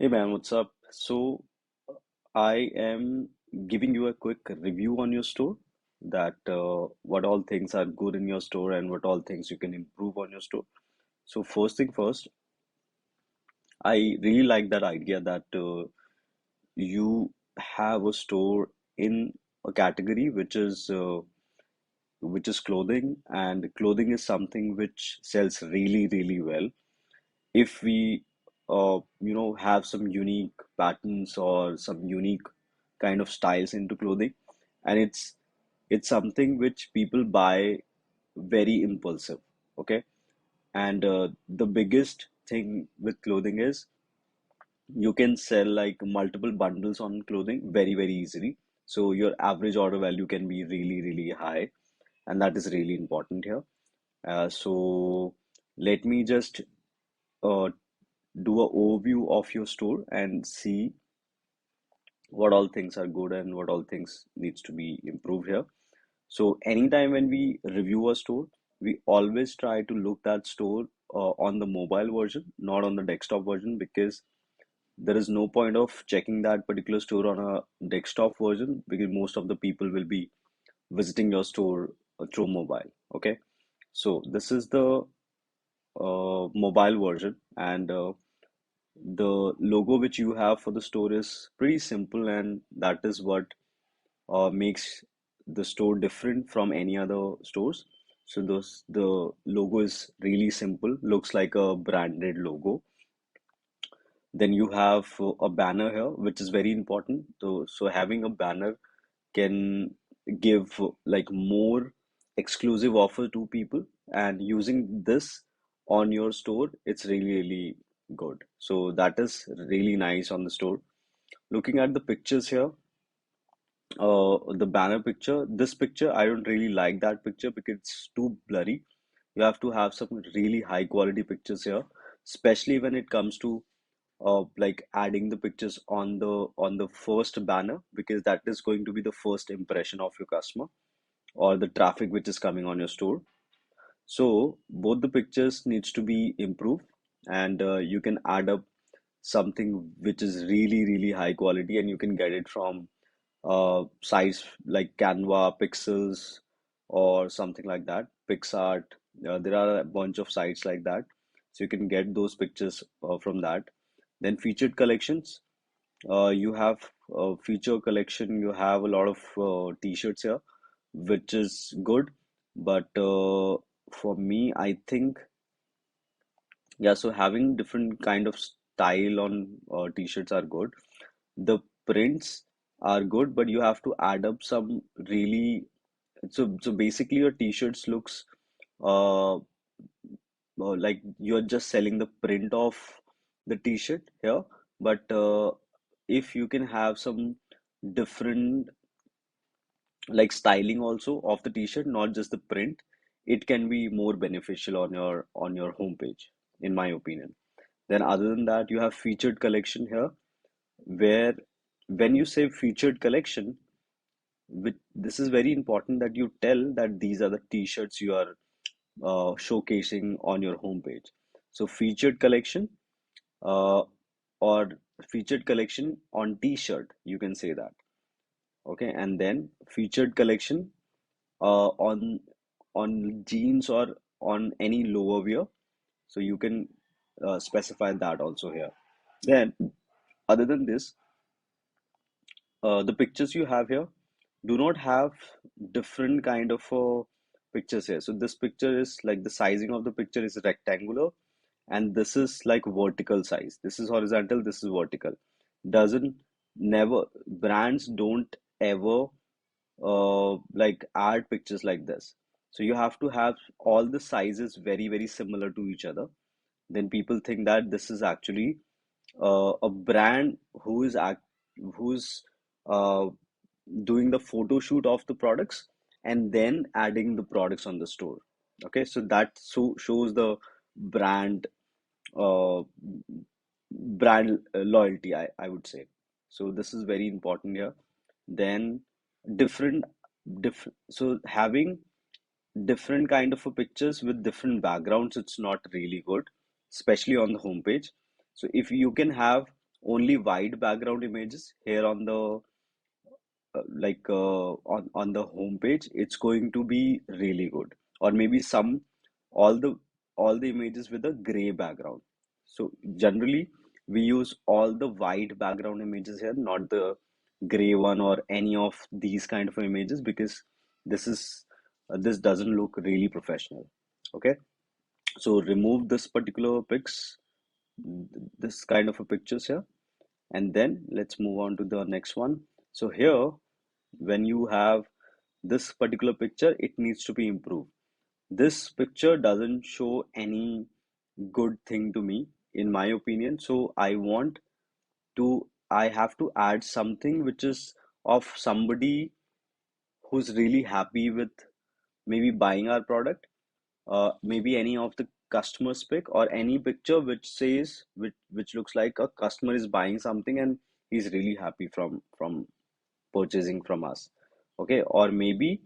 Hey man, what's up? I am giving you a quick review on your store that what all things are good in your store and what all things you can improve on your store. So, first thing first, I really like that idea that you have a store in a category which is clothing, and clothing is something which sells really, really well. If we have some unique patterns or some unique kind of styles into clothing, and it's something which people buy very impulsive. Okay. And the biggest thing with clothing is you can sell like multiple bundles on clothing very, very easily, so your average order value can be really, really high, and that is really important here. So let me just uh, do a overview of your store and see what all things are good and what all things needs to be improved here. So anytime when we review a store, we always try to look that store on the mobile version, not on the desktop version, because there is no point of checking that particular store on a desktop version because most of the people will be visiting your store through mobile. Okay, so this is the mobile version, and the logo which you have for the store is pretty simple, and that is what makes the store different from any other stores. So the logo is really simple, looks like a branded logo. Then you have a banner here, which is very important. So having a banner can give like more exclusive offer to people, and using this on your store, it's really, really good. So that is really nice on the store. Looking at the pictures here, the banner picture, this picture, I don't really like that picture because it's too blurry. You have to have some really high quality pictures here, especially when it comes to like adding the pictures on the first banner, because that is going to be the first impression of your customer or the traffic which is coming on your store. So both the pictures needs to be improved, and you can add up something which is really, really high quality, and you can get it from sites like Canva, Pixels, or something like that, PixArt. There are a bunch of sites like that, so you can get those pictures from that. Then featured collections. You have feature collection. You have a lot of t-shirts here, which is good. But for me, I think, yeah, so having different kind of style on t-shirts are good. The prints are good, but you have to add up some really. So basically, your t-shirts looks uh, like you're just selling the print of the t-shirt here, but if you can have some different like styling also of the t-shirt, not just the print, it can be more beneficial on your homepage, in my opinion. Then other than that, you have featured collection here, where when you say featured collection, this is very important that you tell that these are the t-shirts you are showcasing on your homepage. So featured collection, uh, or featured collection on t-shirt, you can say that. Okay, and then featured collection on jeans or on any lower wear. So you can specify that also here. Then other than this, the pictures you have here do not have different kind of pictures here. So this picture is like the sizing of the picture is rectangular, and this is like vertical size. This is horizontal, this is vertical. Doesn't never Brands don't ever like add pictures like this. So you have to have all the sizes very, very similar to each other. Then people think that this is actually a brand who's uh, doing the photo shoot of the products and then adding the products on the store. Okay, so that shows the brand uh, loyalty, I would say. So this is very important here. Then different so having different kind of a pictures with different backgrounds, it's not really good, especially on the homepage. So if you can have only white background images here on the on the home page, it's going to be really good. Or maybe some all the all the images with a gray background. So generally we use all the white background images here, not the gray one or any of these kind of images, because this is this doesn't look really professional. Okay, so remove this particular pics, this kind of a pictures here, and then let's move on to the next one. So here, when you have this particular picture, it needs to be improved. This picture doesn't show any good thing to me, in my opinion. So I have to add something which is of somebody who's really happy with maybe buying our product, maybe any of the customer's pic or any picture which says, which looks like a customer is buying something and he's really happy from purchasing from us. Okay, or maybe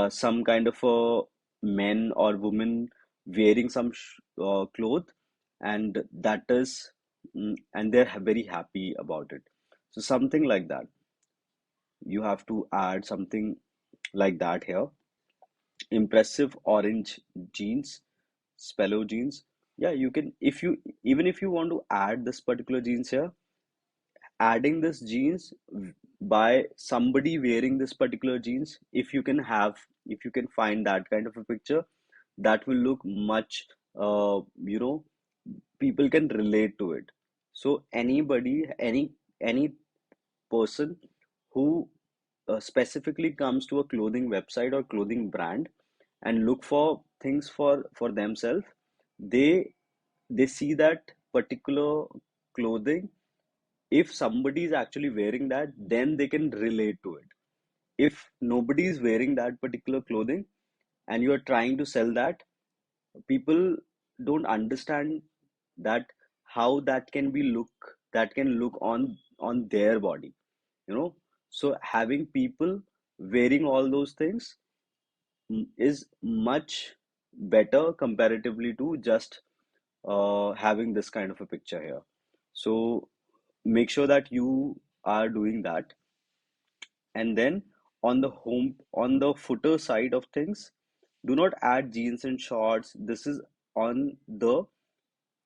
some kind of a men or women wearing some cloth, and that is and they're very happy about it. So something like that, you have to add something like that here. Impressive orange jeans, spello jeans. Yeah, you can, if you, even if you want to add this particular jeans here, adding this jeans by somebody wearing this particular jeans, if you can have, if you can find that kind of a picture, that will look much, you know, people can relate to it. So anybody, any person who specifically comes to a clothing website or clothing brand and look for things for themselves, they they see that particular clothing. If somebody is actually wearing that, then they can relate to it. If nobody is wearing that particular clothing and you are trying to sell that, people don't understand that how that can be look, that can look on their body, you know. So having people wearing all those things is much better comparatively to just having this kind of a picture here. So make sure that you are doing that. And then on the home, on the footer side of things, do not add jeans and shorts. On the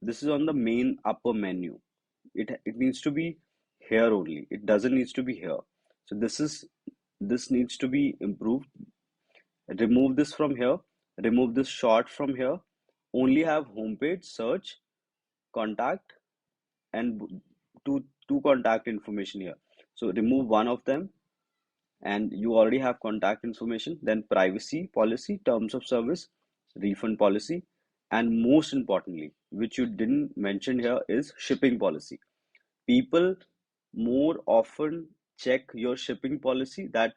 this is on the main upper menu. It needs to be here only. It doesn't needs to be here. So this needs to be improved. Remove this from here. Remove this short from here. Only have homepage, search, contact, and two contact information here. So remove one of them, and you already have contact information. Then privacy policy, terms of service, refund policy, and most importantly, which you didn't mention here, is shipping policy. People more often check your shipping policy, that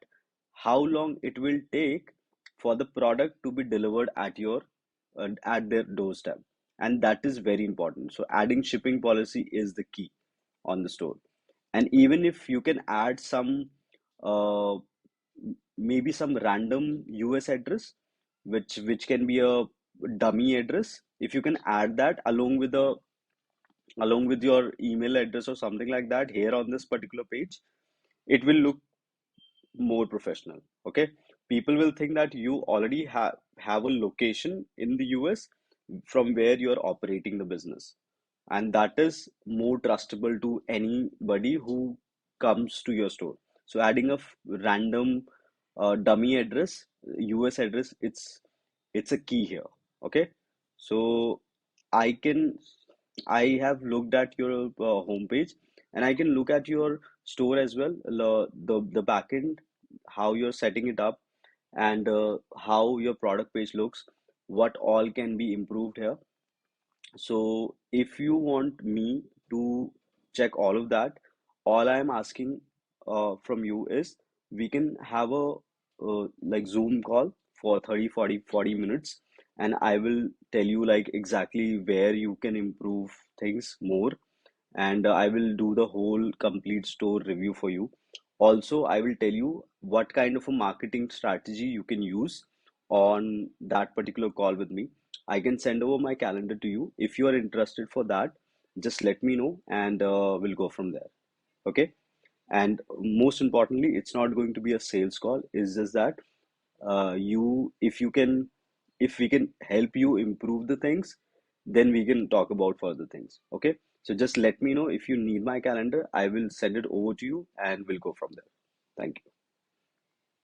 how long it will take for the product to be delivered at your at their doorstep, and that is very important. So adding shipping policy is the key on the store. And even if you can add some uh, maybe some random US address, which can be a dummy address, if you can add that along with your email address or something like that here on this particular page, it will look more professional. Okay, people will think that you already have a location in the US from where you are operating the business, and that is more trustable to anybody who comes to your store. So adding a random dummy address, US address, it's a key here. Okay, so I can, I have looked at your homepage, and I can look at your store as well, the backend, how you're setting it up, and how your product page looks, what all can be improved here. So if you want me to check all of that, all I am asking from you is, we can have a like Zoom call for 30, 40, 40 minutes, and I will tell you like exactly where you can improve things more, and I will do the whole complete store review for you. Also, I will tell you what kind of a marketing strategy you can use on that particular call with me. I can send over my calendar to you if you are interested for that. Just let me know, and we'll go from there. Okay. And most importantly, it's not going to be a sales call. It's just that if you can, if we can help you improve the things, then we can talk about further things. Okay. So just let me know if you need my calendar. I will send it over to you and we'll go from there. Thank you.